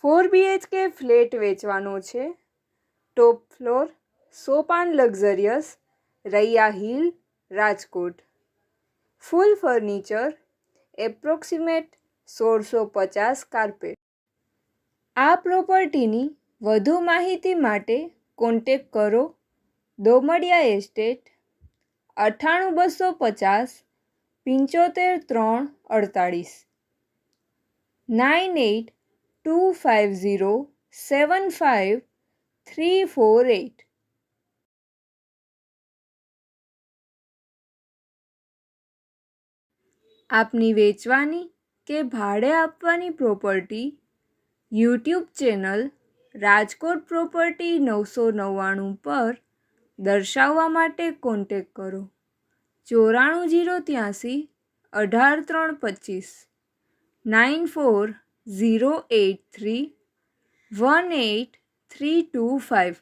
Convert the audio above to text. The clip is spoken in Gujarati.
4 BHK ફ્લેટ વેચવાનો છે. Top floor, Sopan luxurious, Raiya hill, Rajkot. Full furniture, approximate 1650 carpet. આ પ્રોપર્ટીની વધુ માહિતી માટે કોન્ટેક કરો દોમડિયા એસ્ટેટ 98250 75 348 9825075348. આપની વેચવાની કે ભાડે આપવાની property YouTube channel Rajkot property 999 પર દર્શાવવા માટે કોન્ટેક કરો 94083 18325 94083 18325.